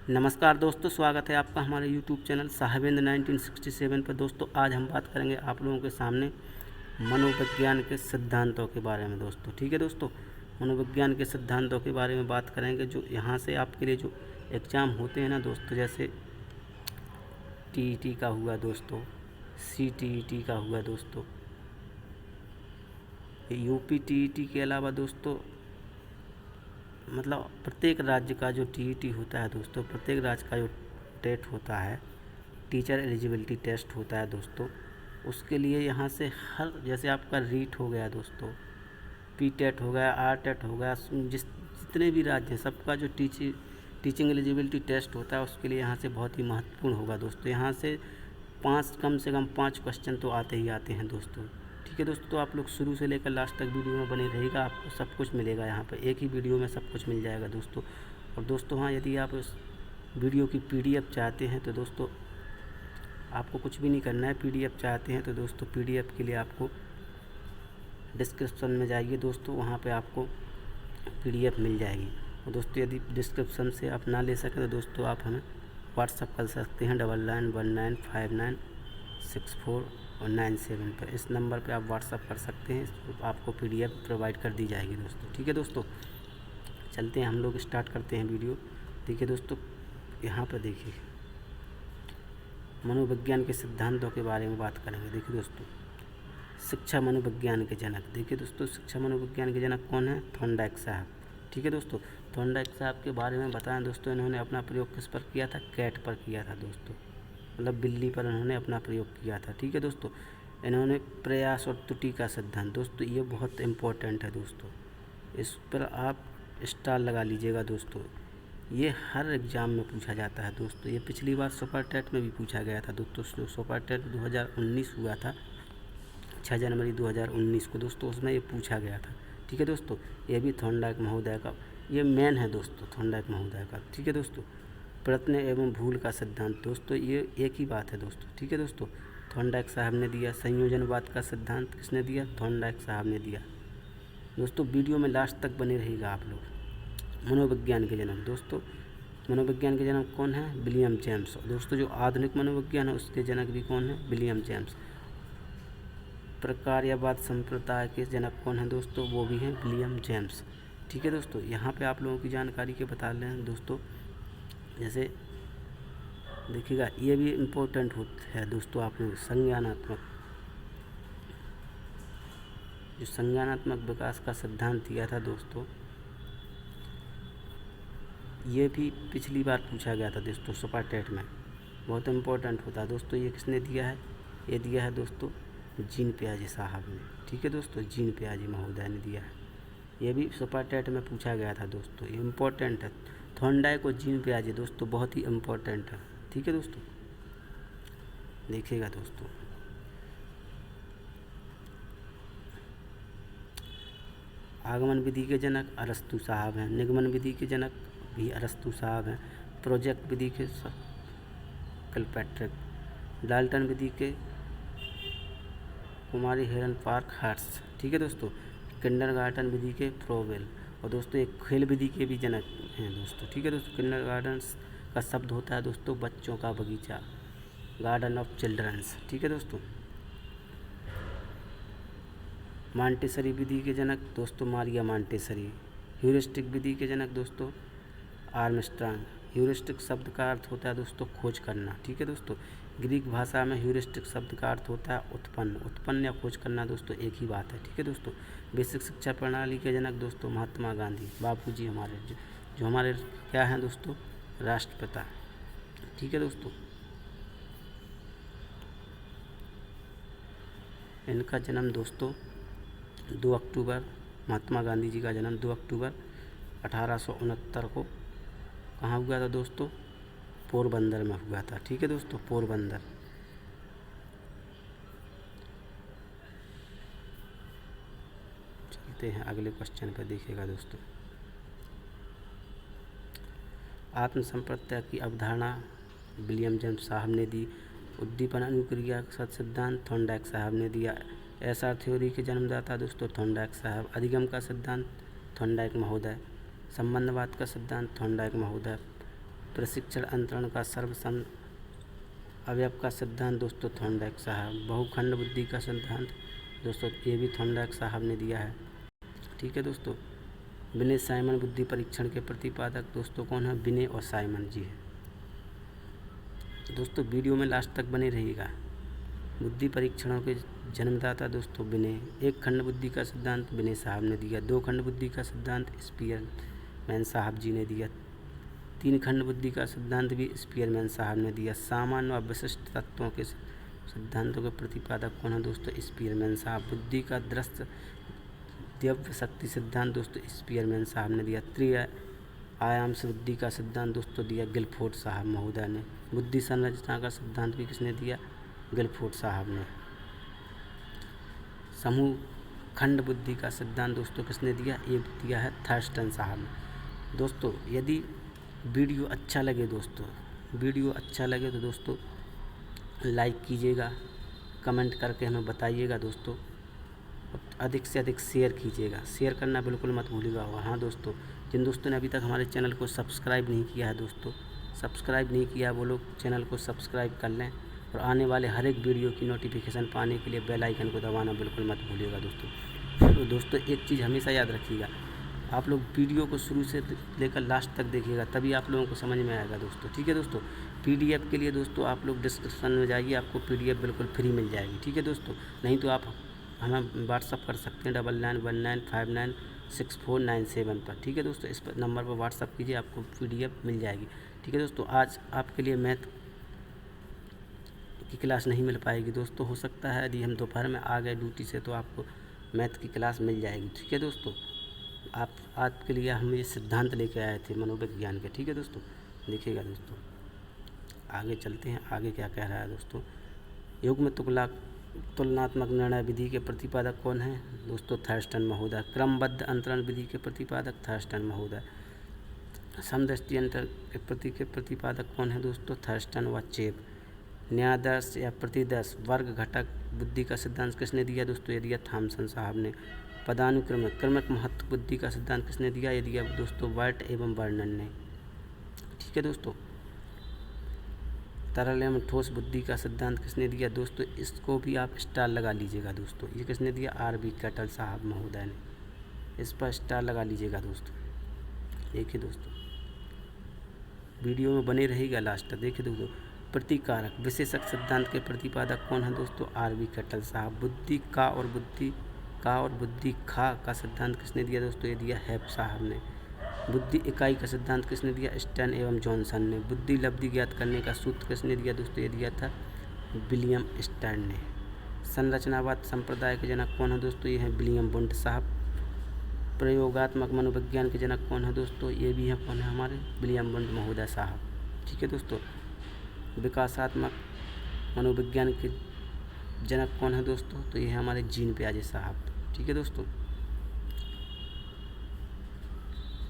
नमस्कार दोस्तों, स्वागत है आपका हमारे YouTube चैनल साहिबेंद्र 1967 पर। दोस्तों आज हम बात करेंगे आप लोगों के सामने मनोविज्ञान के सिद्धांतों के बारे में। दोस्तों ठीक है दोस्तों, मनोविज्ञान के सिद्धांतों के बारे में बात करेंगे जो यहाँ से आपके लिए जो एग्ज़ाम होते हैं ना दोस्तों, जैसे TET का हुआ दोस्तों, CTET का हुआ दोस्तों, UP TET के अलावा दोस्तों मतलब प्रत्येक राज्य का जो TET होता है दोस्तों, प्रत्येक राज्य का जो टेट होता है, टीचर एलिजिबिलिटी टेस्ट होता है दोस्तों, उसके लिए यहाँ से हर जैसे आपका रीट हो गया दोस्तों, PTET हो गया, RTET हो गया, जितने भी राज्य हैं सबका जो टीचिंग एलिजिबिलिटी टेस्ट होता है उसके लिए यहाँ से बहुत ही महत्वपूर्ण होगा दोस्तों। यहाँ से कम से कम 5 क्वेश्चन तो आते ही आते हैं दोस्तों। ठीक है दोस्तों, तो आप लोग शुरू से लेकर लास्ट तक वीडियो में बने रहेगा, आपको सब कुछ मिलेगा यहाँ पर, एक ही वीडियो में सब कुछ मिल जाएगा दोस्तों। और दोस्तों हाँ, यदि आप इस वीडियो की PDF चाहते हैं तो दोस्तों आपको कुछ भी नहीं करना है। PDF चाहते हैं तो दोस्तों PDF के लिए आपको डिस्क्रिप्शन में जाइए दोस्तों, वहाँ पे आपको PDF मिल जाएगी। और दोस्तों यदि डिस्क्रिप्शन से आप ना ले सकें तो दोस्तों आप हमें व्हाट्सअप कर सकते हैं 9919596497 पर। इस नंबर पे आप व्हाट्सअप कर सकते हैं, आपको PDF प्रोवाइड कर दी जाएगी दोस्तों। ठीक है दोस्तों, चलते हैं हम लोग स्टार्ट करते हैं वीडियो। देखिए दोस्तों, यहाँ पर देखिए मनोविज्ञान के सिद्धांतों के बारे में बात करेंगे। देखिए दोस्तों, शिक्षा मनोविज्ञान के जनक। देखिए दोस्तों, शिक्षा मनोविज्ञान के जनक कौन है? थॉर्नडाइक साहब। ठीक है दोस्तों, थॉर्नडाइक साहब के बारे में बताएं दोस्तों। इन्होंने अपना प्रयोग किस पर किया था? कैट पर किया था दोस्तों, मतलब बिल्ली पर इन्होंने अपना प्रयोग किया था। ठीक है दोस्तों, इन्होंने प्रयास और त्रुटि का सिद्धांत, दोस्तों ये बहुत इम्पोर्टेंट है दोस्तों, इस पर आप स्टार लगा लीजिएगा दोस्तों। ये हर एग्ज़ाम में पूछा जाता है दोस्तों। ये पिछली बार सुपर टेट में भी पूछा गया था दोस्तों। सुपर टेट 2019 हुआ था 6 जनवरी 2019 को दोस्तों, उसमें ये पूछा गया था। ठीक है दोस्तों, ये भी थॉर्नडाइक महोदय का ये मेन है दोस्तों, थॉर्नडाइक महोदय का। ठीक है दोस्तों, प्रयत्न एवं भूल का सिद्धांत, दोस्तों ये एक ही बात है दोस्तों। ठीक है दोस्तों, थॉर्नडाइक साहब ने दिया। संयोजनवाद का सिद्धांत किसने दिया? थॉर्नडाइक साहब ने दिया दोस्तों। वीडियो में लास्ट तक बने रहिएगा आप लोग। मनोविज्ञान के जनक, दोस्तों मनोविज्ञान के जनक कौन है? William James. दोस्तों जो आधुनिक मनोविज्ञान है उसके जनक भी कौन है? William James. प्रकार्यवाद संप्रदाय के जनक कौन है दोस्तों? वो भी हैं विलियम जेम्स। ठीक है दोस्तों, यहाँ पे आप लोगों की जानकारी के बता रहे हैं दोस्तों। जैसे देखिएगा, ये भी इम्पोर्टेंट है दोस्तों। आप लोग संज्ञानात्मक विकास का सिद्धांत दिया था दोस्तों, ये भी पिछली बार पूछा गया था दोस्तों सुपर टेट में, बहुत इम्पोर्टेंट होता है दोस्तों। ये किसने दिया है? ये दिया है दोस्तों जीन पियाजे साहब ने। ठीक है दोस्तों, जीन पियाजे महोदय ने दिया है। ये भी सुपर टेट में पूछा गया था दोस्तों, ये इम्पोर्टेंट है। थॉर्नडाइक और जीन पियाजे दोस्तों बहुत ही इम्पोर्टेंट है। ठीक है दोस्तों, देखिएगा दोस्तों, आगमन विधि के जनक अरस्तु साहब हैं। निगमन विधि के जनक भी अरस्तु साहब हैं। प्रोजेक्ट विधि के किलपैट्रिक। डाल्टन विधि के कुमारी हेलन पार्क हर्ट्स। ठीक है दोस्तों, किंडरगार्टन विधि के फ्रोबेल। और दोस्तों एक खेल विधि के भी जनक हैं दोस्तों। ठीक है दोस्तों, किंडरगार्टन का शब्द होता है दोस्तों बच्चों का बगीचा, गार्डन ऑफ चिल्ड्रंस। ठीक है दोस्तों, मॉन्टेसरी विधि के जनक दोस्तों मारिया मॉन्टेसरी। ह्यूरिस्टिक विधि के जनक दोस्तों आर्मस्ट्रांग। ह्यूरिस्टिक शब्द का अर्थ होता है दोस्तों खोज करना। ठीक है दोस्तों, ग्रीक भाषा में ह्यूरिस्टिक शब्द का अर्थ होता है उत्पन्न या खोज करना दोस्तों, एक ही बात है। ठीक है दोस्तों, बेसिक शिक्षा प्रणाली के जनक दोस्तों महात्मा गांधी, बापूजी हमारे जो हमारे क्या हैं दोस्तों? राष्ट्रपिता। ठीक है दोस्तों, इनका जन्म दोस्तों 2 अक्टूबर, महात्मा गांधी जी का जन्म 2 अक्टूबर 1869 को कहाँ हुआ था दोस्तों? पोरबंदर में हुआ था। ठीक है दोस्तों, पोरबंदर। चलते हैं अगले क्वेश्चन पर, देखिएगा दोस्तों। आत्मसंप्रत्यय की अवधारणा विलियम जेम्स साहब ने दी। उद्दीपन अनुक्रिया का सिद्धांत थॉर्नडाइक साहब ने दिया। एसआर थ्योरी के जन्मदाता दोस्तों थॉर्नडाइक साहब। अधिगम का सिद्धांत थॉर्नडाइक महोदय। संबंधवाद का सिद्धांत थॉर्नडाइक महोदय। प्रशिक्षण अंतरण का सर्वसम्म अवयव का सिद्धांत दोस्तों थॉर्नडाइक साहब। बहुखंड बुद्धि का सिद्धांत दोस्तों ये भी थॉर्नडाइक साहब ने दिया है। ठीक है दोस्तों। विनय साइमन बुद्धि परीक्षण के प्रतिपादक दोस्तों कौन है? विनय और साइमन जी है। दोस्तों वीडियो में लास्ट तक बने रहिएगा। बुद्धि परीक्षणों के जन्मदाता दोस्तों विनय। एक खंड बुद्धि का सिद्धांत विनय साहब ने दिया। दो खंड बुद्धि का सिद्धांत स्पीयरमैन साहब जी ने दिया। तीन खंड बुद्धि का सिद्धांत भी स्पीयरमैन साहब ने दिया। सामान्य व विशिष्ट तत्वों के सिद्धांतों के प्रतिपादक कौन है दोस्तों? स्पीयरमैन साहब। बुद्धि का दृश्य दिव्य शक्ति सिद्धांत दोस्तों स्पीयरमैन साहब ने दिया। त्रि आयाम से बुद्धि का सिद्धांत दोस्तों दिया गिलफोर्ड साहब महोदय ने। बुद्धि संरचना का सिद्धांत भी किसने दिया? गिलफोर्ड साहब ने। समूह खंड बुद्धि का सिद्धांत दोस्तों किसने दिया? ये दिया है थर्स्टन साहब ने। दोस्तों यदि वीडियो अच्छा लगे तो दोस्तों लाइक कीजिएगा, कमेंट करके हमें बताइएगा दोस्तों, अधिक से अधिक शेयर कीजिएगा। शेयर करना बिल्कुल मत भूलिएगा। हाँ दोस्तों, जिन दोस्तों ने अभी तक हमारे चैनल को सब्सक्राइब नहीं किया है दोस्तों, सब्सक्राइब नहीं किया वो लोग चैनल को सब्सक्राइब कर लें और आने वाले हर एक वीडियो की नोटिफिकेशन पाने के लिए बेल आइकन को दबाना बिल्कुल मत भूलिएगा दोस्तों। तो दोस्तों एक चीज़ हमेशा याद रखिएगा, आप लोग वीडियो को शुरू से लेकर लास्ट तक देखिएगा, तभी आप लोगों को समझ में आएगा दोस्तों। ठीक है दोस्तों। पीडीएफ के लिए दोस्तों आप लोग डिस्क्रिप्शन में जाइए, आपको पीडीएफ बिल्कुल फ्री मिल जाएगी। ठीक है दोस्तों। नहीं तो आप हमें व्हाट्सअप कर सकते हैं 9919596497 पर। ठीक है दोस्तों। इस पर नंबर पर व्हाट्सअप कीजिए, आपको पीडीएफ मिल जाएगी। ठीक है दोस्तों। आज आपके लिए मैथ की क्लास नहीं मिल पाएगी दोस्तों। हो सकता है यदि हम दोपहर में आ गए ड्यूटी से तो आपको मैथ की क्लास मिल जाएगी। ठीक है दोस्तों। आप आज के लिए हम ये सिद्धांत लेके आए थे मनोविज्ञान के। ठीक है दोस्तों। देखिएगा दोस्तों, आगे चलते हैं। आगे क्या कह रहा है दोस्तों? युग में तुलनात्मक निर्णय विधि के प्रतिपादक कौन है दोस्तों? थर्स्टन महोदय। क्रमबद्ध अंतरण विधि के प्रतिपादक थर्स्टन महोदय। समदृष्टि अंतर के प्रतिपादक कौन है दोस्तों? थर्स्टन व चेप। न्यायादर्श या प्रतिदर्श वर्ग घटक बुद्धि का सिद्धांत किसने दिया दोस्तों? ये दिया थॉमसन साहब ने। पदानुक्रमिक क्रमिक महत्व बुद्धि का सिद्धांत किसने दिया? ये दिया दोस्तों वाइट एवं वर्णन ने। ठीक है दोस्तों। तरल एवं ठोस बुद्धि का सिद्धांत किसने दिया दोस्तों? इसको भी आप स्टार लगा लीजिएगा दोस्तों। ये किसने दिया? आर.बी. कैटल साहब महोदय ने। इस पर स्टार लगा लीजिएगा दोस्तों। देखिए दोस्तों, वीडियो में बने रहेगा लास्ट तक। देखिए दोस्तों, प्रतिकारक विशेषक सिद्धांत के प्रतिपादक कौन है दोस्तों? आर.बी. कैटल साहब। बुद्धि का और बुद्धि खा का सिद्धांत किसने दिया दोस्तों? ये दिया हैप साहब ने। बुद्धि इकाई का सिद्धांत किसने दिया? स्टर्न एवं जॉनसन ने। बुद्धि लब्धि ज्ञात करने का सूत्र किसने दिया दोस्तों? ये दिया था विलियम स्टर्न ने। संरचनावाद संप्रदाय के जनक कौन है दोस्तों? ये हैं विलियम वुंट साहब। प्रयोगात्मक मनोविज्ञान के जनक कौन है दोस्तों? ये भी हैं कौन है हमारे? विलियम वुंट महोदय साहब। ठीक है दोस्तों। विकासात्मक मनोविज्ञान के जनक कौन है दोस्तों? तो ये है हमारे जीन पियाजे साहब। ठीक है दोस्तों।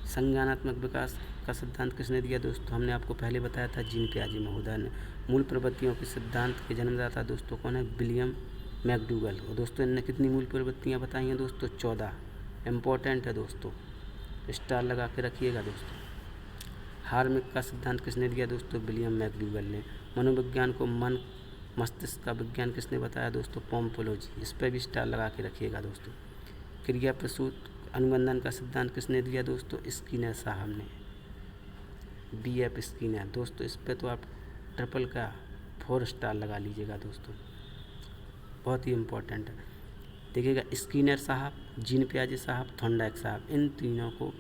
संज्ञानात्मक विकास का सिद्धांत किसने दिया दोस्तों? हमने आपको पहले बताया था जीन पियाजे महोदय ने। मूल प्रवृत्तियों के सिद्धांत के जन्मदाता दोस्तों कौन है? William McDougall. और दोस्तों इनने कितनी मूल प्रवृत्तियाँ बताई हैं दोस्तों? 14। इम्पोर्टेंट है दोस्तों, स्टार लगा के रखिएगा दोस्तों। हार्मिक का सिद्धांत किसने दिया दोस्तों? विलियम मैकडूगल ने। मनोविज्ञान को मन मस्तिष्क का विज्ञान किसने बताया दोस्तों? पोम्पोलोजी। इस पर भी स्टार लगा के रखिएगा दोस्तों। क्रिया प्रसूत अनुबंधन का सिद्धांत किसने दिया दोस्तों? स्किनर साहब ने। B.F. स्किनर। दोस्तों इस पर तो आप ट्रिपल का 4 स्टार लगा लीजिएगा दोस्तों, बहुत ही इम्पोर्टेंट है। देखिएगा, स्किनर साहब, जीन पियाजे साहब, थॉर्नडाइक साहब, इन तीनों को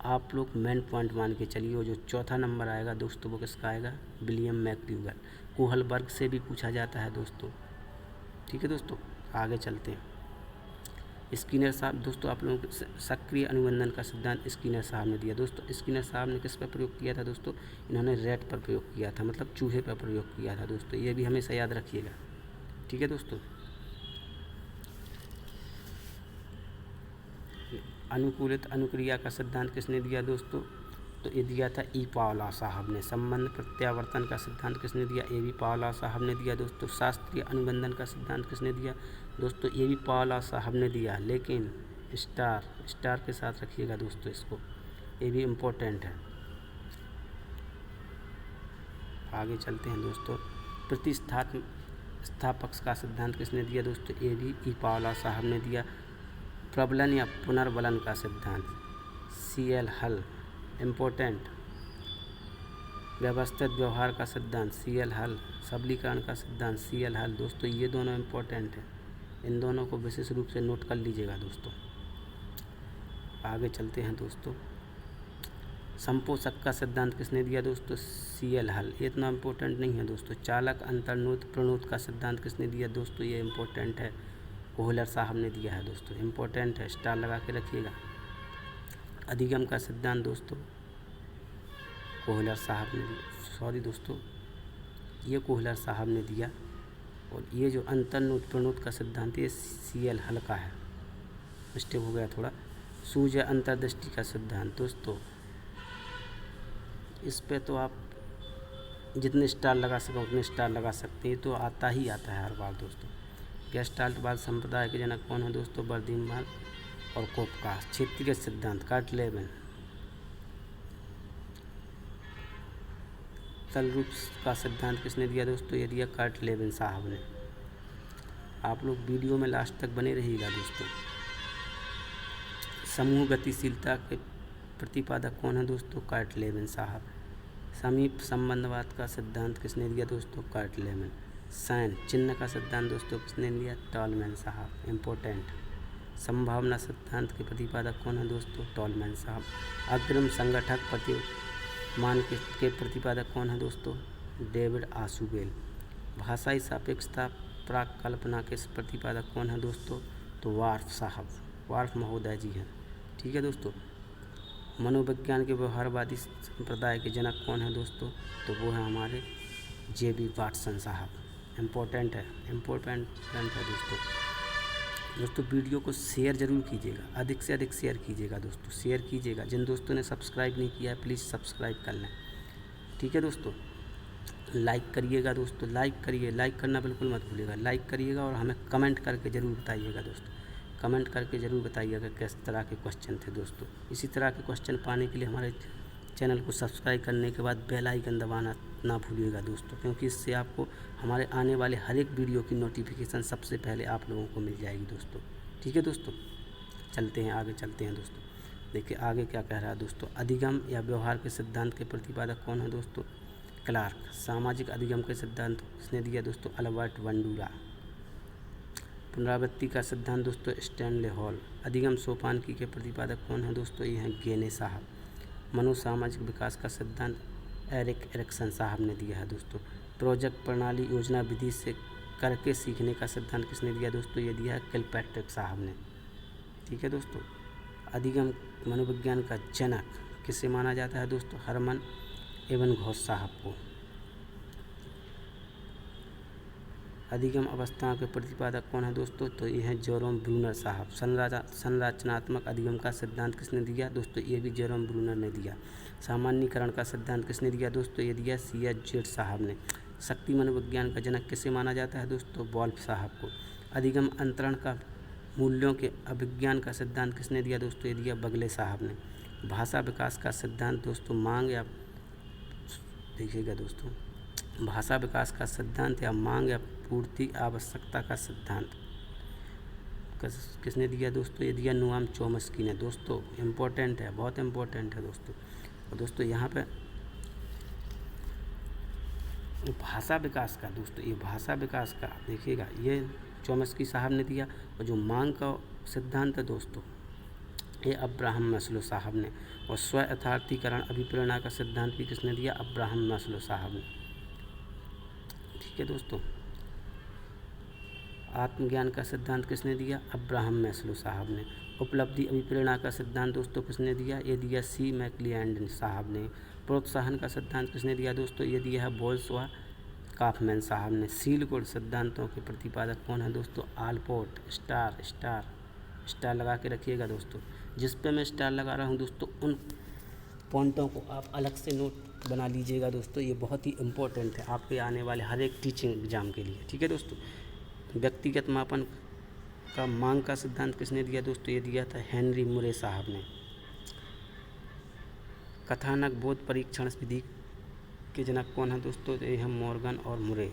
आप लोग मेन पॉइंट मान के चलिए। और जो चौथा नंबर आएगा दोस्तों वो किसका आएगा? William McDougall. कोहल वर्ग से भी पूछा जाता है दोस्तों। ठीक है दोस्तों। आगे चलते हैं। स्किनर साहब दोस्तों, आप लोगों को सक्रिय अनुबंधन का सिद्धांत स्किनर साहब ने दिया दोस्तों। स्किनर साहब ने किस पर प्रयोग किया था दोस्तों? इन्होंने रैट पर प्रयोग किया था, मतलब चूहे पर प्रयोग किया था दोस्तों। ये भी हमेशा याद रखिएगा। ठीक है दोस्तों। अनुकूलित अनुक्रिया का सिद्धांत किसने दिया दोस्तों? तो ये दिया था ई पावला साहब ने। संबंध प्रत्यावर्तन का सिद्धांत किसने दिया? ए बी पावला साहब ने दिया दोस्तों। शास्त्रीय अनुबंधन का सिद्धांत किसने दिया दोस्तों? ए बी पावला साहब ने दिया, लेकिन स्टार के साथ रखिएगा दोस्तों इसको, ये भी इम्पोर्टेंट है। आगे चलते हैं दोस्तों। प्रतिस्थापक का सिद्धांत किसने दिया दोस्तों? ये भी ई पावला साहब ने दिया। प्रबलन या पुनर्बलन का सिद्धांत CL हल इम्पोर्टेंट। व्यवस्थित व्यवहार का सिद्धांत CL हल। सबलीकरण का सिद्धांत CL हल। दोस्तों ये दोनों इम्पोर्टेंट है, इन दोनों को विशेष रूप से नोट कर लीजिएगा दोस्तों। आगे चलते हैं दोस्तों। संपोषक का सिद्धांत किसने दिया दोस्तों? CL हल। ये इतना इम्पोर्टेंट नहीं है दोस्तों। चालक अंतर्नोद प्रणोद का सिद्धांत किसने दिया दोस्तों? ये इम्पोर्टेंट है, कोहलर साहब ने दिया है दोस्तों, इम्पोर्टेंट है, स्टार लगा के रखिएगा। अधिगम का सिद्धांत दोस्तों कोहलर साहब ने सॉरी दोस्तों ये कोहलर साहब ने दिया। और ये जो अंतर्नोद प्रणोद का सिद्धांत ये CL हल का है, मिस्टेक हो गया थोड़ा। सूर्य अंतर्दृष्टि का सिद्धांत दोस्तों इस पे तो आप जितने स्टार लगा सकें उतने स्टार लगा सकते हैं, तो आता ही आता है हर बार दोस्तों। गेस्टाल्टवाद संप्रदाय के जनक कौन है दोस्तों? बर्दिमान और कोपकास। क्षेत्रीय सिद्धांत कार्टलेबन। तल रूप का सिद्धांत किसने दिया दोस्तों? ये दिया कार्टलेबन साहब ने। आप लोग वीडियो में लास्ट तक बने रहिएगा दोस्तों। समूह गतिशीलता के प्रतिपादक कौन है दोस्तों? कार्टलेबन साहब। समीप संबंधवाद का सिद्धांत किसने दिया दोस्तों? कार्टलेबन। साइन चिन्ह का सिद्धांत दोस्तों किसने लिया? टॉलमैन साहब, इम्पोर्टेंट। संभावना सिद्धांत के प्रतिपादक कौन है दोस्तों? टॉलमैन साहब। अग्रिम संगठक प्रतिमान के प्रतिपादक कौन है दोस्तों? डेविड आशुबेल। भाषाई सापेक्षता प्राक कल्पना के प्रतिपादक कौन है दोस्तों? तो वार्फ साहब, वार्फ महोदय जी हैं। ठीक है दोस्तों। मनोविज्ञान के व्यवहारवादी संप्रदाय के जनक कौन है दोस्तों? तो वो है हमारे JB वाटसन साहब, इम्पोर्टेंट है, इम्पोर्टेंट है दोस्तों। वीडियो को शेयर ज़रूर कीजिएगा, अधिक से अधिक शेयर कीजिएगा दोस्तों, शेयर कीजिएगा। जिन दोस्तों ने सब्सक्राइब नहीं किया है प्लीज़ सब्सक्राइब कर लें। ठीक है दोस्तों। लाइक करिएगा दोस्तों, लाइक करिए, लाइक करना बिल्कुल मत भूलिएगा। लाइक करिएगा और हमें कमेंट करके ज़रूर बताइएगा दोस्तों, कमेंट करके ज़रूर बताइएगा किस तरह के क्वेश्चन थे दोस्तों। इसी तरह के क्वेश्चन पाने के लिए हमारे चैनल को सब्सक्राइब करने के बाद बेल आइकन दबाना ना भूलिएगा दोस्तों, क्योंकि इससे आपको हमारे आने वाले हर एक वीडियो की नोटिफिकेशन सबसे पहले आप लोगों को मिल जाएगी दोस्तों। ठीक है दोस्तों। चलते हैं आगे, चलते हैं दोस्तों। देखिए आगे क्या कह रहा है दोस्तों। अधिगम या व्यवहार के सिद्धांत के प्रतिपादक कौन है दोस्तों? क्लार्क। सामाजिक अधिगम के सिद्धांत किसने दिया दोस्तों? Albert Bandura. पुनरावृत्ति का सिद्धांत दोस्तों स्टैनले हॉल। अधिगम सोपानकी के प्रतिपादक कौन है दोस्तों? ये हैं गेने साहब। मनोसामाजिक विकास का सिद्धांत एरिक एरिक्सन साहब ने दिया है दोस्तों। प्रोजेक्ट प्रणाली योजना विधि से करके सीखने का सिद्धांत किसने दिया दोस्तों? ये दिया है किलपैट्रिक साहब ने। ठीक है दोस्तों। अधिगम मनोविज्ञान का जनक किसे माना जाता है दोस्तों? हरमन एबनघोस साहब को। अधिगम अवस्थाओं के प्रतिपादक कौन है दोस्तों? तो ये हैं जेरोम ब्रूनर साहब। संरचनात्मक अधिगम का सिद्धांत किसने दिया दोस्तों? ये भी जेरोम ब्रूनर ने दिया। सामान्यीकरण का सिद्धांत किसने दिया दोस्तों? ये दिया CH साहब ने। शक्ति मनोविज्ञान का जनक किसे माना जाता है दोस्तों? वॉल्फ साहब को। अधिगम अंतरण का मूल्यों के अभिज्ञान का सिद्धांत किसने दिया दोस्तों? ये दिया बगले साहब ने। भाषा विकास का सिद्धांत दोस्तों मांग या देखिएगा दोस्तों, भाषा विकास का सिद्धांत या मांग या पूर्ति आवश्यकता का सिद्धांत किसने दिया दोस्तों? ये दिया नोआम चॉम्स्की ने दोस्तों, इम्पोर्टेंट है, बहुत इम्पोर्टेंट है दोस्तों। और दोस्तों यहाँ पे भाषा विकास का दोस्तों, ये भाषा विकास का देखिएगा ये चॉम्स्की साहब ने दिया। और जो मांग का सिद्धांत है दोस्तों ये अब्राहम मैस्लो साहब ने। और स्व यथार्थीकरण अभिप्रेरणा का सिद्धांत भी किसने दिया? अब्राहम मैस्लो साहब ने। ठीक है दोस्तों। आत्मज्ञान का सिद्धांत किसने दिया? अब्राहम मैस्लो साहब ने। उपलब्धि अभिप्रेरणा का सिद्धांत दोस्तों किसने दिया? ये दिया C मैक्लिएंड साहब ने। प्रोत्साहन का सिद्धांत किसने दिया दोस्तों? ये दिया है बोल्स व काफमैन साहब ने। सील गुण सिद्धांतों के प्रतिपादक कौन है दोस्तों? आलपोर्ट। स्टार लगा के रखिएगा दोस्तों। जिस पे मैं स्टार लगा रहा हूँ दोस्तों उन पॉइंटों को आप अलग से नोट बना लीजिएगा दोस्तों, ये बहुत ही इम्पोर्टेंट है आपके आने वाले हर एक टीचिंग एग्जाम के लिए। ठीक है दोस्तों। व्यक्तिगत मापन का मांग का सिद्धांत किसने दिया दोस्तों? ये दिया था हेनरी मुरे साहब ने। कथानक बोध परीक्षण विधि के जनक कौन है दोस्तों? तो ये है मॉर्गन और मुरे।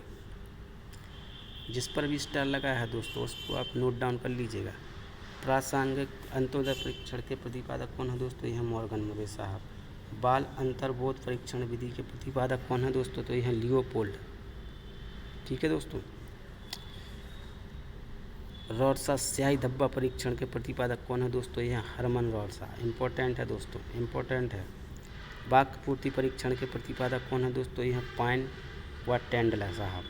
जिस पर भी स्टार लगा है दोस्तों उसको आप नोट डाउन कर लीजिएगा। प्रासंगिक अंत्योदय परीक्षण के प्रतिपादक कौन है दोस्तों? ये है मॉर्गन मुरे साहब। बाल अंतर्बोध परीक्षण विधि के प्रतिपादक कौन है दोस्तों? तो ये है लियोपोल्ड। ठीक है दोस्तों। रॉर्सा स्याही धब्बा परीक्षण के प्रतिपादक कौन है दोस्तों? ये है हरमन रॉर्सा। इम्पोर्टेंट है दोस्तों, इम्पोर्टेंट है। वाक्य पूर्ति परीक्षण के प्रतिपादक कौन है दोस्तों? ये है पाइन व टेंडलर साहब।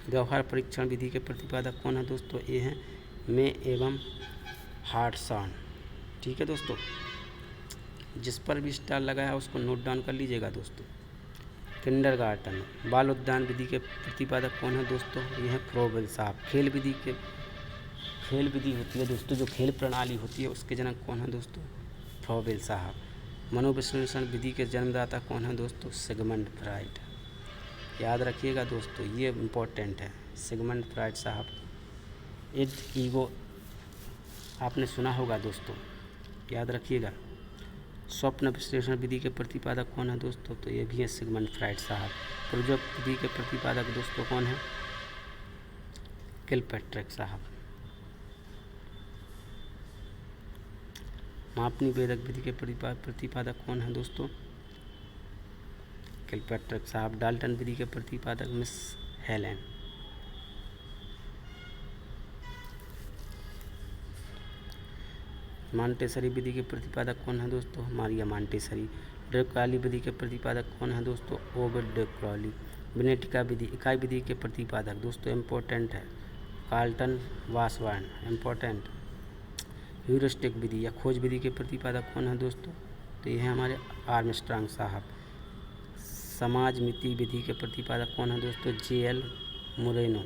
व्यवहार परीक्षण विधि के प्रतिपादक कौन है दोस्तों? ये हैं मे एवं हार्टसन। ठीक है दोस्तों। जिस पर भी स्टार लगाया है उसको नोट डाउन कर लीजिएगा दोस्तों। किंडरगार्टन बाल उद्यान विधि के प्रतिपादक कौन है दोस्तों? ये है फ्रोबेल साहब। खेल विधि होती है दोस्तों, जो खेल प्रणाली होती है उसके जनक कौन है दोस्तों? फ्रोबेल साहब। मनोविश्लेषण विधि के जन्मदाता कौन है दोस्तों? Sigmund Freud. याद रखिएगा दोस्तों, ये इम्पोर्टेंट है, सिगमंड फ्राइड साहब। इड ईगो आपने सुना होगा दोस्तों, याद रखिएगा। स्वप्न विश्लेषण विधि के प्रतिपादक कौन है दोस्तों? तो ये भी है सिगमंड फ्राइड साहब। प्रोजेक्ट विधि के प्रतिपादक दोस्तों कौन है? किलपैट्रिक साहब। मापनी भेदक विधि के प्रतिपादक कौन है दोस्तों? किलपैट्रिक साहब। डाल्टन विधि के प्रतिपादक मिस हेलेन। मॉन्टेसरी विधि के प्रतिपादक कौन है दोस्तों? Maria Montessori. डे क्रॉली विधि के प्रतिपादक कौन है दोस्तों? Ovide Decroly. विनेटिका विधि इकाई विधि के प्रतिपादक दोस्तों इम्पोर्टेंट है, कार्ल्टन वासवान। इम्पोर्टेंट। ह्यूरिस्टिक विधि या खोज विधि के प्रतिपादक कौन है दोस्तों? तो ये है हमारे आर्मस्ट्रांग साहब। समाज मिति विधि के प्रतिपादक कौन है दोस्तों? जे.एल. मोरेनो।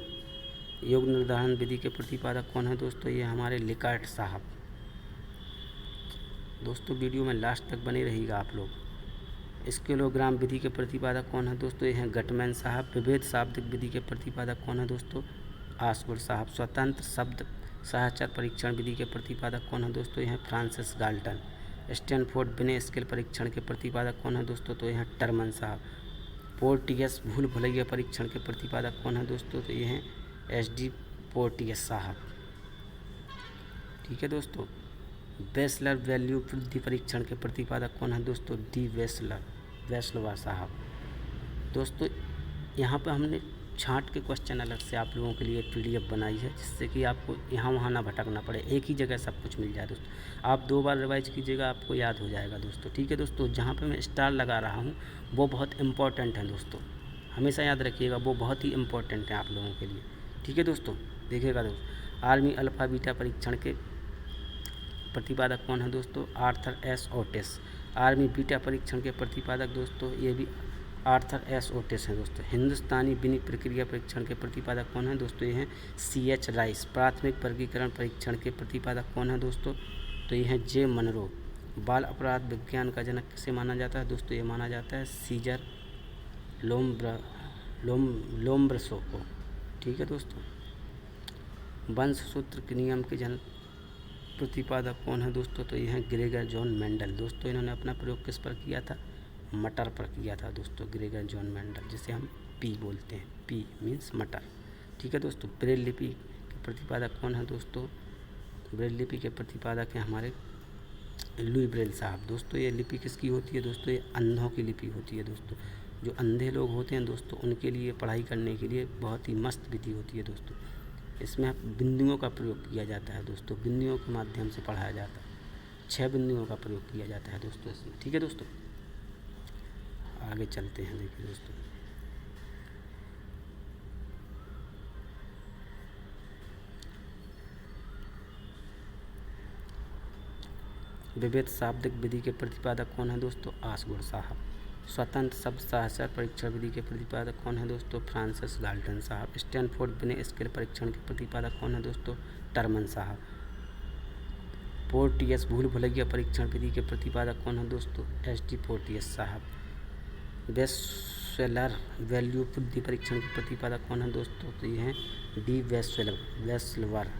योग निर्धारण विधि के प्रतिपादक कौन है दोस्तों? ये हमारे लिकार्ट साहब। दोस्तों वीडियो में लास्ट तक बने रहिएगा आप लोग। स्केलोग्राम विधि के प्रतिपादक कौन है दोस्तों? ये हैं गटमैन साहब। विभेद शाब्दिक विधि के प्रतिपादक कौन है दोस्तों? आसगुड साहब। स्वतंत्र शब्द सहचर परीक्षण विधि के प्रतिपादक कौन है दोस्तों? ये हैं फ्रांसिस गाल्टन। स्टैनफोर्ड बिने स्केल परीक्षण के प्रतिपादक कौन है दोस्तों? तो ये हैं टर्मन साहब। पोर्टियस भूल भुलैया परीक्षण के प्रतिपादक कौन है दोस्तों? तो ये हैं एस.डी. पोर्टियस साहब। ठीक है दोस्तों। वेसलर वैल्यू वृद्धि परीक्षण के प्रतिपादक कौन है दोस्तों? डी वेसलवा साहब। दोस्तों यहाँ पर हमने छांट के क्वेश्चन अलग से आप लोगों के लिए PDF बनाई है, जिससे कि आपको यहाँ वहाँ ना भटकना पड़े, एक ही जगह सब कुछ मिल जाए दोस्तों। आप 2 बार रिवाइज कीजिएगा, आपको याद हो जाएगा दोस्तों। ठीक है दोस्तों। जहाँ पे मैं स्टार लगा रहा हूँ वो बहुत इम्पोर्टेंट है दोस्तों, हमेशा याद रखिएगा, वो बहुत ही इम्पोर्टेंट है आप लोगों के लिए। ठीक है दोस्तों। देखिएगा दोस्तों, आर्मी अल्फ़ा बीटा परीक्षण के प्रतिपादक कौन है दोस्तों? Arthur S Otis. Army beta परीक्षण के प्रतिपादक दोस्तों ये भी आर्थर एस ओटिस हैं दोस्तों। हिंदुस्तानी बिनी प्रक्रिया परीक्षण के प्रतिपादक कौन है दोस्तों? ये हैं C.H. राइस। प्राथमिक वर्गीकरण परीक्षण के प्रतिपादक कौन है दोस्तों? तो ये हैं J. मनरो। बाल अपराध विज्ञान का जनक किसे माना जाता है दोस्तों? ये माना जाता है सीजर लोम्ब्रसो को। ठीक है दोस्तों। वंशसूत्र के नियम के प्रतिपादक कौन है दोस्तों? तो ये हैं ग्रेगर जॉन मेंडल। दोस्तों इन्होंने अपना प्रयोग किस पर किया था? मटर पर किया था दोस्तों, ग्रेगर जॉन मेंडल, जिसे हम P बोलते हैं। P मीन्स मटर। ठीक है दोस्तों। ब्रेल लिपि के प्रतिपादक कौन है दोस्तों? ब्रेल लिपि के प्रतिपादक हैं हमारे लुई ब्रेल साहब। दोस्तों ये लिपि किसकी होती है दोस्तों? ये अंधों की लिपि होती है दोस्तों। जो अंधे लोग होते हैं दोस्तों उनके लिए पढ़ाई करने के लिए बहुत ही मस्त विधि होती है दोस्तों। इसमें बिंदुओं का प्रयोग किया जाता है दोस्तों, बिंदुओं के माध्यम से पढ़ाया जाता है। 6 बिंदुओं का प्रयोग किया जाता है दोस्तों इसमें। ठीक है दोस्तों। आगे चलते हैं। देखिए दोस्तों, विभेद शाब्दिक विधि के प्रतिपादक कौन है दोस्तों? आसगुड साहब। स्वतंत्र शब्द सहचर परीक्षण विधि के प्रतिपादक कौन है दोस्तों? फ्रांसिस गाल्टन साहब। स्टैनफोर्ड बिने स्केल परीक्षण के प्रतिपादक कौन है दोस्तों? टर्मन साहब। पोर्टियस भूल भुलैया परीक्षण विधि के प्रतिपादक कौन है दोस्तों? S.D. पोर्टियस साहब। वेसलर वैल्यू वृद्धि परीक्षण के प्रतिपादक कौन है दोस्तों? तो ये हैं D. वेसलवर।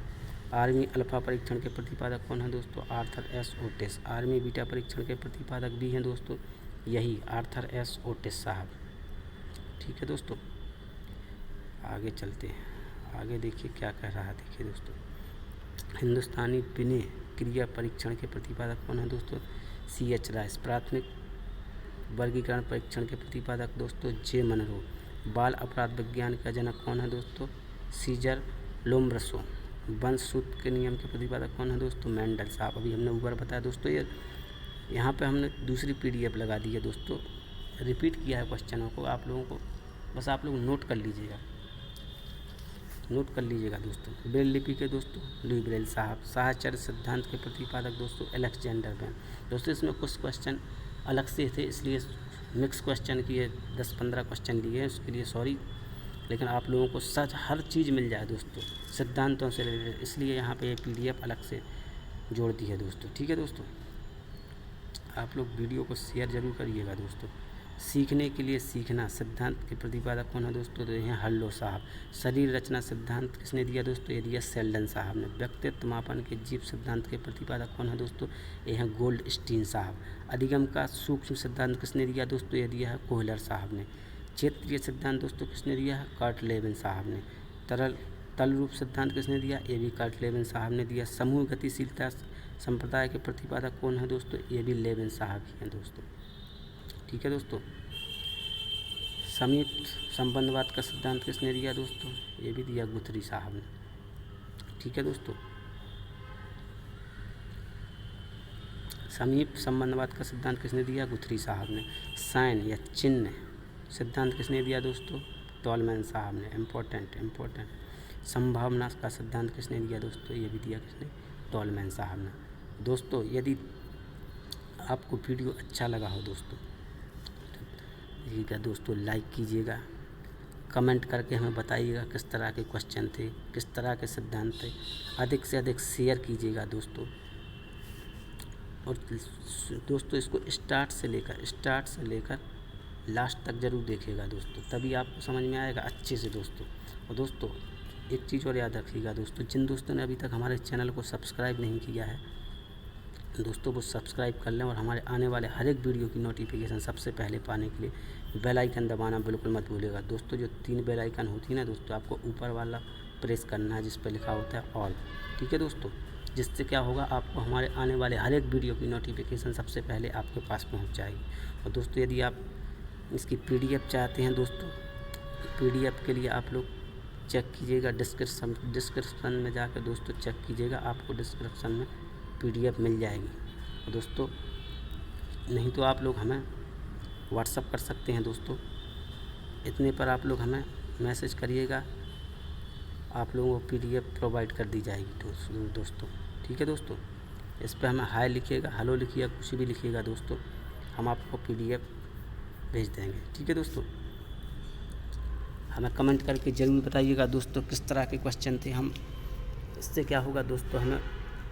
आर्मी अल्फ़ा परीक्षण के प्रतिपादक कौन है दोस्तों? Arthur S Otis. Army beta परीक्षण के प्रतिपादक भी हैं दोस्तों यही आर्थर एस ओटिस साहब। ठीक है दोस्तों, आगे चलते हैं। आगे देखिए क्या कह रहा है। देखिए दोस्तों, हिंदुस्तानी विनय क्रिया परीक्षण के प्रतिपादक कौन है दोस्तों? C.H. राइस। प्राथमिक वर्गीकरण परीक्षण के प्रतिपादक दोस्तों J. मनरो। बाल अपराध विज्ञान का जनक कौन है दोस्तों? सीजर लोम्ब्रसो। वंश सूत्र के नियम के प्रतिपादक कौन है दोस्तों? मेंडल साहब। अभी हमने ऊपर बताया दोस्तों, ये यहाँ पे हमने दूसरी PDF लगा दी है दोस्तों, रिपीट किया है क्वेश्चनों को आप लोगों को, बस आप लोग नोट कर लीजिएगा, नोट कर लीजिएगा दोस्तों। ब्रेल लिपि के दोस्तों लुई ब्रेल साहब। साहचर्य सिद्धांत के प्रतिपादक दोस्तों अलेक्जेंडर बेल। दोस्तों इसमें कुछ क्वेश्चन अलग से थे, इसलिए मिक्स क्वेश्चन किए, 10-15 क्वेश्चन लिए, उसके लिए सॉरी, लेकिन आप लोगों को सच हर चीज़ मिल जाए दोस्तों सिद्धांतों से रिलेटेड, इसलिए यहाँ पे ये PDF अलग से जोड़ दी है दोस्तों। ठीक है दोस्तों, आप लोग वीडियो को शेयर ज़रूर करिएगा दोस्तों। सीखने के लिए सीखना सिद्धांत के प्रतिपादक कौन है दोस्तों? तो ये हल्लो साहब। शरीर रचना सिद्धांत किसने दिया दोस्तों? ये दिया सेल्डन साहब ने। व्यक्तित्व मापन के जीव सिद्धांत के प्रतिपादक कौन है दोस्तों? ये हैं गोल्डस्टीन साहब। अधिगम का सूक्ष्म सिद्धांत किसने दिया दोस्तों? ये दिया है कोहलर साहब ने। क्षेत्रीय सिद्धांत दोस्तों किसने दिया है? कर्ट लेविन साहब ने। तल रूप सिद्धांत किसने दिया? ये भी कर्ट लेविन साहब ने दिया। समूह गतिशीलता संप्रदाय के प्रतिपादक कौन है दोस्तों? ये भी लेविन साहब ही हैं दोस्तों। ठीक है दोस्तों, समीप संबंधवाद का सिद्धांत किसने दिया दोस्तों? ये भी दिया गुथरी साहब ने। ठीक है दोस्तों, समीप संबंधवाद का सिद्धांत किसने दिया? गुथरी साहब ने। साइन या चिन्ह सिद्धांत किसने दिया दोस्तों? टॉलमैन साहब ने। इम्पोर्टेंट। संभावना का सिद्धांत किसने दिया दोस्तों? ये भी दिया किसने? टॉलमैन साहब ने। दोस्तों यदि आपको वीडियो अच्छा लगा हो दोस्तों, देखिएगा दोस्तों, लाइक कीजिएगा, कमेंट करके हमें बताइएगा किस तरह के क्वेश्चन थे, किस तरह के सिद्धांत थे। अधिक से अधिक शेयर कीजिएगा दोस्तों, और दोस्तों इसको स्टार्ट से लेकर लास्ट तक ज़रूर देखिएगा दोस्तों, तभी आपको समझ में आएगा अच्छे से दोस्तों। और दोस्तों एक चीज़ और याद रखिएगा दोस्तों, जिन दोस्तों ने अभी तक हमारे चैनल को सब्सक्राइब नहीं किया है दोस्तों, वो सब्सक्राइब कर लें, और हमारे आने वाले हर एक वीडियो की नोटिफिकेशन सबसे पहले पाने के लिए बेल आइकन दबाना बिल्कुल मत भूलिएगा दोस्तों। जो 3 बेल आइकन होती है ना दोस्तों, आपको ऊपर वाला प्रेस करना है जिस पर लिखा होता है ऑल। ठीक है दोस्तों, जिससे क्या होगा, आपको हमारे आने वाले हर एक वीडियो की नोटिफिकेशन सबसे पहले आपके पास पहुँच जाएगी। और दोस्तों यदि आप इसकी PDF चाहते हैं दोस्तों, PDF के लिए आप लोग चेक कीजिएगा, डिस्क्रिप्शन में जाकर दोस्तों चेक कीजिएगा, आपको डिस्क्रिप्शन में PDF मिल जाएगी। और दोस्तों नहीं तो आप लोग हमें व्हाट्सअप कर सकते हैं दोस्तों, इतने पर आप लोग हमें मैसेज करिएगा, आप लोगों को PDF प्रोवाइड कर दी जाएगी दोस्तों। ठीक है दोस्तों, इस पर हमें हाय लिखिएगा, हेलो लिखिएगा, कुछ भी लिखिएगा दोस्तों, हम आपको PDF भेज देंगे। ठीक है दोस्तों, हमें कमेंट करके ज़रूर बताइएगा दोस्तों किस तरह के क्वेश्चन थे। हम इससे क्या होगा दोस्तों, हमें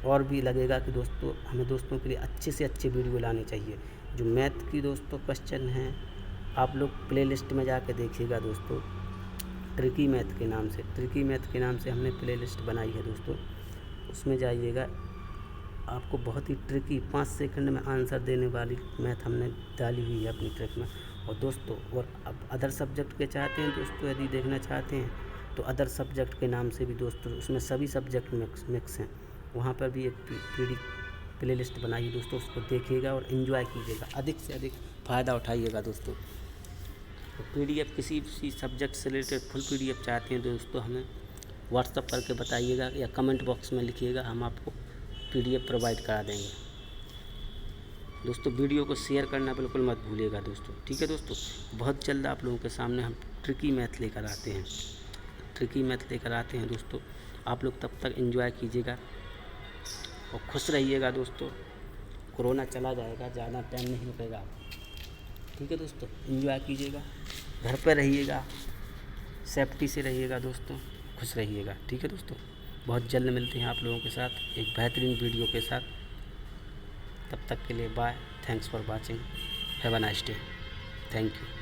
और भी लगेगा कि दोस्तों हमें दोस्तों के लिए अच्छे से अच्छे वीडियो लाने चाहिए। जो मैथ की दोस्तों क्वेश्चन हैं, आप लोग प्लेलिस्ट में जाके देखिएगा दोस्तों, ट्रिकी मैथ के नाम से हमने प्लेलिस्ट बनाई है दोस्तों, उसमें जाइएगा, आपको बहुत ही ट्रिकी 5 सेकंड में आंसर देने वाली मैथ हमने डाली हुई है अपनी ट्रिक में। और दोस्तों और अब अदर सब्जेक्ट के चाहते हैं दोस्तों, यदि देखना चाहते हैं तो अदर सब्जेक्ट के नाम से भी दोस्तों, उसमें सभी सब्जेक्ट मिक्स हैं, वहाँ पर भी एक प्लेलिस्ट बनाइए दोस्तों, उसको देखिएगा और एंजॉय कीजिएगा, अधिक से अधिक फ़ायदा उठाइएगा दोस्तों। तो PDF किसी भी सब्जेक्ट से रिलेटेड फुल PDF चाहते हैं दोस्तों, हमें व्हाट्सअप करके बताइएगा या कमेंट बॉक्स में लिखिएगा, हम आपको PDF प्रोवाइड करा देंगे दोस्तों। वीडियो को शेयर करना बिल्कुल मत भूलिएगा दोस्तों। ठीक है दोस्तों, बहुत जल्द आप लोगों के सामने हम ट्रिकी मैथ लेकर आते हैं दोस्तों। आप लोग तब तक एंजॉय कीजिएगा और खुश रहिएगा दोस्तों। कोरोना चला जाएगा, ज़्यादा टाइम नहीं रुकेगा। ठीक है दोस्तों, एंजॉय कीजिएगा, घर पर रहिएगा, सेफ्टी से रहिएगा दोस्तों, खुश रहिएगा। ठीक है दोस्तों, बहुत जल्द मिलते हैं आप लोगों के साथ एक बेहतरीन वीडियो के साथ। तब तक के लिए bye, thanks for watching, have a nice day, thank you.